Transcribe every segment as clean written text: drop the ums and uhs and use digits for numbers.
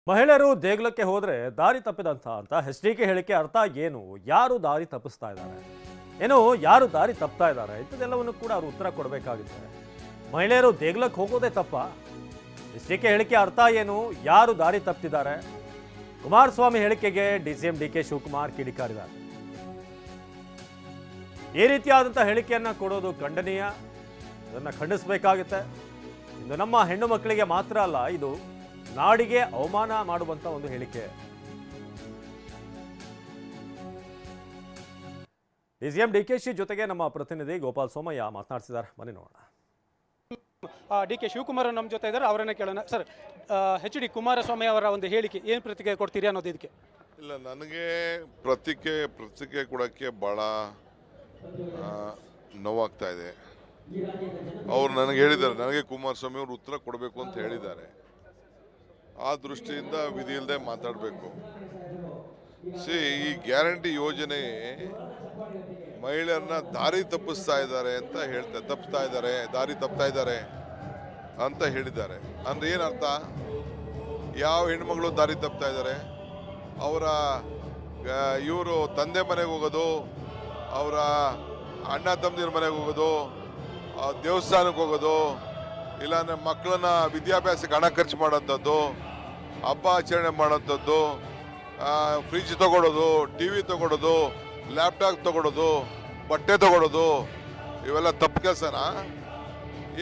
ಮಹಿಳೆಯರು ದೇಗುಲಕ್ಕೆ ಹೋದ್ರೆ ದಾರಿ ತಪ್ಪಿದಂತ ಅಂತ ಎಚ್ಡಿಕೆ ಹೇಳಿಕೆ ಅರ್ಥ ಏನು? ಯಾರು ದಾರಿ ತಪ್ಪಿಸ್ತಾ ಇದ್ದಾರೆ? ಏನು ಯಾರು ದಾರಿ ತಪ್ತಾ ಇದ್ದಾರೆ? ಇಂಥದ್ದೆಲ್ಲವನ್ನು ಕೂಡ ಅವರು ಉತ್ತರ ಕೊಡಬೇಕಾಗುತ್ತೆ. ಮಹಿಳೆಯರು ದೇಗುಲಕ್ಕೆ ಹೋಗೋದೇ ತಪ್ಪ? ಎಚ್ಡಿಕೆ ಹೇಳಿಕೆ ಅರ್ಥ ಏನು? ಯಾರು ದಾರಿ ತಪ್ಪಿದ್ದಾರೆ? ಕುಮಾರಸ್ವಾಮಿ ಹೇಳಿಕೆಗೆ ಡಿಸಿಎಂ ಡಿಕೆ ಶಿವಕುಮಾರ್ ಕಿಡಿಕಾರಿದ್ದಾರೆ. ಈ ರೀತಿಯಾದಂಥ ಹೇಳಿಕೆಯನ್ನ ಕೊಡೋದು ಖಂಡನೀಯ. ಇದನ್ನು ಖಂಡಿಸಬೇಕಾಗುತ್ತೆ. ಇದು ನಮ್ಮ ಹೆಣ್ಣು ಮಕ್ಕಳಿಗೆ ಮಾತ್ರ ಅಲ್ಲ, ಇದು ನಾಡಿಗೆ ಅವಮಾನ ಮಾಡುವಂತ ಒಂದು ಹೇಳಿಕೆ. ಡಿಸಿಎಂ ಡಿಕೆಶಿ ಜೊತೆಗೆ ನಮ್ಮ ಪ್ರತಿನಿಧಿ ಗೋಪಾಲ್ ಸೋಮಯ್ಯ ಮಾತನಾಡ್ತಿದ್ದಾರೆ. ಬನ್ನಿ ನೋಡೋಣ. ಡಿಕೆ ಶಿವಕುಮಾರ್ ನಮ್ಮ ಜೊತೆ ಇದ್ದಾರೆ, ಅವರನ್ನೇ ಕೇಳೋಣ. Sir, H D. ಕುಮಾರಸ್ವಾಮಿ ಅವರ ಒಂದು ಹೇಳಿಕೆ ಏನು ಪ್ರತಿಕ್ರಿಯೆ ಕೊಡ್ತೀರಿ ಅನ್ನೋದು ಇದಕ್ಕೆ? ಇಲ್ಲ, ನನಗೆ ಪ್ರತಿಕ್ರಿಯೆ ಕೊಡೋಕ್ಕೆ ಭಾಳ ನೋವಾಗ್ತಾ ಇದೆ. ಅವ್ರು ನನಗೆ ಹೇಳಿದ್ದಾರೆ, ನನಗೆ ಕುಮಾರಸ್ವಾಮಿ ಅವರು ಉತ್ತರ ಕೊಡಬೇಕು ಅಂತ ಹೇಳಿದ್ದಾರೆ. ಆ ದೃಷ್ಟಿಯಿಂದ ವಿಧಿ ಇಲ್ಲದೆ ಮಾತಾಡಬೇಕು. ಈ ಗ್ಯಾರಂಟಿ ಯೋಜನೆ ಮಹಿಳೆಯರನ್ನ ದಾರಿ ತಪ್ಪಿಸ್ತಾ ಇದ್ದಾರೆ ಅಂತ ದಾರಿ ತಪ್ತಾ ಇದ್ದಾರೆ ಅಂತ ಹೇಳಿದ್ದಾರೆ. ಅಂದ್ರೆ ಏನರ್ಥ? ಯಾವ ಹೆಣ್ಮಗಳು ದಾರಿ ತಪ್ತಾ ಇದ್ದಾರೆ? ಇವರು ತಂದೆ ಮನೆಗೆ ಹೋಗೋದು, ಅವರ ಅಣ್ಣ ತಮ್ಮದಿರ ಮನೆಗೆ ಹೋಗೋದು, ದೇವಸ್ಥಾನಕ್ಕೆ ಹೋಗೋದು, ಇಲ್ಲಾಂದ್ರೆ ಮಕ್ಕಳನ್ನ ವಿದ್ಯಾಭ್ಯಾಸಕ್ಕೆ ಹಣ ಖರ್ಚು ಮಾಡೋಂಥದ್ದು, ಹಬ್ಬ ಆಚರಣೆ ಮಾಡೋಂಥದ್ದು, ಫ್ರಿಜ್ ತಗೊಳ್ಳೋದು, ಟಿವಿ ತಗೊಳ್ಳೋದು, ಲ್ಯಾಪ್ಟಾಪ್ ತಗೊಳ್ಳೋದು, ಬಟ್ಟೆ ತಗೊಳ್ಳೋದು, ಇವೆಲ್ಲ ತಪ್ಪು ಕೆಲಸನಾ?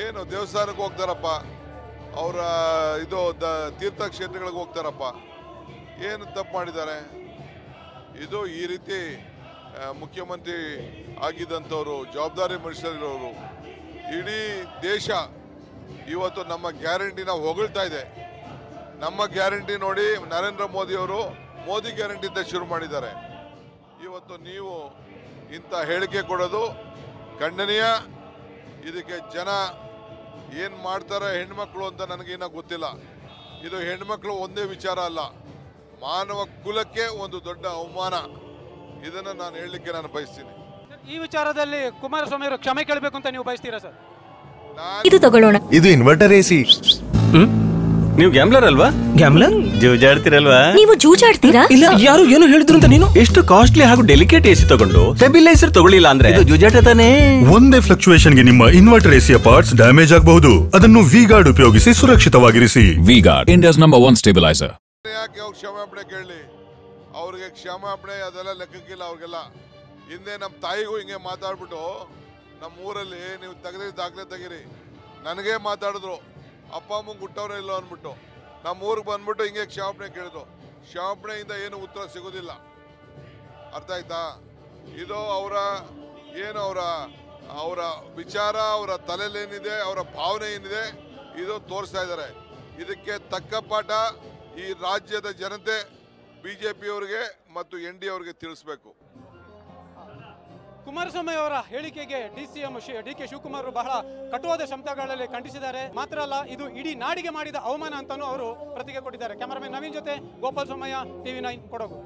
ಏನು ದೇವಸ್ಥಾನಕ್ಕೆ ಹೋಗ್ತಾರಪ್ಪ, ಅವರ ತೀರ್ಥಕ್ಷೇತ್ರಗಳಿಗೆ ಹೋಗ್ತಾರಪ್ಪ, ಏನು ತಪ್ಪು ಮಾಡಿದ್ದಾರೆ? ಇದು ಈ ರೀತಿ ಮುಖ್ಯಮಂತ್ರಿ ಆಗಿದ್ದಂಥವ್ರು, ಜವಾಬ್ದಾರಿ ಮನುಷ್ಯರಿರೋರು, ಇಡೀ ದೇಶ ಇವತ್ತು ನಮ್ಮ ಗ್ಯಾರಂಟಿನ ಹೊಗಳ್ತಾ ಇದೆ. ನಮ್ಮ ಗ್ಯಾರಂಟಿ ನೋಡಿ ನರೇಂದ್ರ ಮೋದಿಯವರು ಮೋದಿ ಗ್ಯಾರಂಟಿ ಅಂತ ಶುರು ಮಾಡಿದ್ದಾರೆ. ಇವತ್ತು ನೀವು ಇಂಥ ಹೇಳಿಕೆ ಕೊಡೋದು ಖಂಡನೀಯ. ಇದಕ್ಕೆ ಜನ ಏನು ಮಾಡ್ತಾರೆ ಹೆಣ್ಮಕ್ಳು ಅಂತ ನನಗಿನ್ನ ಗೊತ್ತಿಲ್ಲ. ಇದು ಹೆಣ್ಮಕ್ಳು ಒಂದೇ ವಿಚಾರ ಅಲ್ಲ, ಮಾನವ ಕುಲಕ್ಕೆ ಒಂದು ದೊಡ್ಡ ಅವಮಾನ. ಇದನ್ನು ನಾನು ಹೇಳಲಿಕ್ಕೆ ನಾನು ಬಯಸ್ತೀನಿ. ಈ ವಿಚಾರದಲ್ಲಿ ಕುಮಾರಸ್ವಾಮಿ ಅವರು ಕ್ಷಮೆ ಕೇಳಬೇಕು ಅಂತ ನೀವು ಬಯಸ್ತೀರಾ ಸರ್? ಇದು ತಗೊಳ್ಳೋಣ. ಇದು ಇನ್ವರ್ಟರ್ ಎಸಿ. ನೀವು ಗ್ಯಾಮ್ಲರ್ ಅಲ್ವಾ? ಗ್ಯಾಮ್ಲರ್ ಜೂಜಾಡ್ತಿರಲ್ವಾ? ನೀವು ಜೂಜಾಡ್ತೀರಾ? ಇಲ್ಲ, ಯಾರು ಏನು ಹೇಳಿದ್ರು ಅಂತ ನೀನು ಎಷ್ಟು ಕಾಸ್ಟ್ಲಿ ಹಾಗೂ ಡೆಲಿಕೇಟ್ ಎಸಿ ತಗೊಂಡು ಸ್ಟೆಬಿಲೈಸರ್ ತಗೊಳ್ಳಿಲ್ಲ ಅಂದ್ರೆ ಇದು ಜೂಜಾಟ ತಾನೇ. ಒಂದೇ ಫ್ಲಕ್ಚುಯೇಷನ್ ಗೆ ನಿಮ್ಮ ಇನ್ವರ್ಟರ್ ಎಸಿಯ ಪಾರ್ಟ್ಸ್ ಡ್ಯಾಮೇಜ್ ಆಗಬಹುದು. ಅದನ್ನು ವಿ-ಗಾರ್ಡ್ ಉಪಯೋಗಿಸಿ ಸುರಕ್ಷಿತವಾಗಿರಿಸಿ. V Guard, India's number 1 stabiliser. ಯಾಕೆ ಅವ್ರು ಕ್ಷಮಾಪಣೆ ಕೇಳಲಿ? ಅವ್ರಿಗೆ ಕ್ಷಮಾಪಣೆ ಅದೆಲ್ಲ ಲೆಕ್ಕಕ್ಕಿಲ್ಲ ಅವ್ರಿಗೆಲ್ಲ. ಹಿಂದೆ ನಮ್ಮ ತಾಯಿಗೂ ಹಿಂಗೆ ಮಾತಾಡ್ಬಿಟ್ಟು ನಮ್ಮ ಊರಲ್ಲಿ ನೀವು ದಾಖಲೆ ತೆಗೀರಿ, ನನಗೆ ಮಾತಾಡಿದ್ರು, ಅಪ್ಪ ಅಮ್ಮಂಗೆ ಹುಟ್ಟವ್ರೆ ಇಲ್ಲೋ ಅಂದ್ಬಿಟ್ಟು. ನಮ್ಮ ಊರಿಗೆ ಬಂದ್ಬಿಟ್ಟು ಹಿಂಗೆ ಕ್ಷಮಾಪಣೆ ಕೇಳಿದ್ರು. ಕ್ಷಮಾಪಣೆಯಿಂದ ಏನು ಉತ್ತರ ಸಿಗೋದಿಲ್ಲ. ಅರ್ಥ ಆಯ್ತಾ? ಇದು ಅವರ ವಿಚಾರ, ಅವರ ತಲೆಯಲ್ಲಿ ಏನಿದೆ, ಅವರ ಭಾವನೆ ಏನಿದೆ, ಇದು ತೋರಿಸ್ತಾ ಇದ್ದಾರೆ. ಇದಕ್ಕೆ ತಕ್ಕ ಪಾಠ ಈ ರಾಜ್ಯದ ಜನತೆ ಬಿಜೆಪಿಯವರಿಗೆ ಮತ್ತು NDA ಅವರಿಗೆ ತಿಳಿಸ್ಬೇಕು. ಕುಮಾರಸ್ವಾಮಿ ಅವರ ಹೇಳಿಕೆಗೆ ಡಿಸಿಎಂ ಡಿಕೆ ಶಿವಕುಮಾರ್ ಬಹಳ ಕಟುವಾದ ಶಬ್ದಗಳಲ್ಲಿ ಖಂಡಿಸಿದ್ದಾರೆ. ಮಾತ್ರ ಅಲ್ಲ, ಇದು ಇಡೀ ನಾಡಿಗೆ ಮಾಡಿದ ಅವಮಾನ ಅಂತಾನೂ ಅವರು ಪ್ರತಿಕ್ರಿಯೆ ಕೊಟ್ಟಿದ್ದಾರೆ. ಕ್ಯಾಮರಾಮನ್ ನವೀನ್ ಜೊತೆ ಗೋಪಾಲ್ ಸೋಮಯ್ಯ, TV9 ಕೊಡಗು.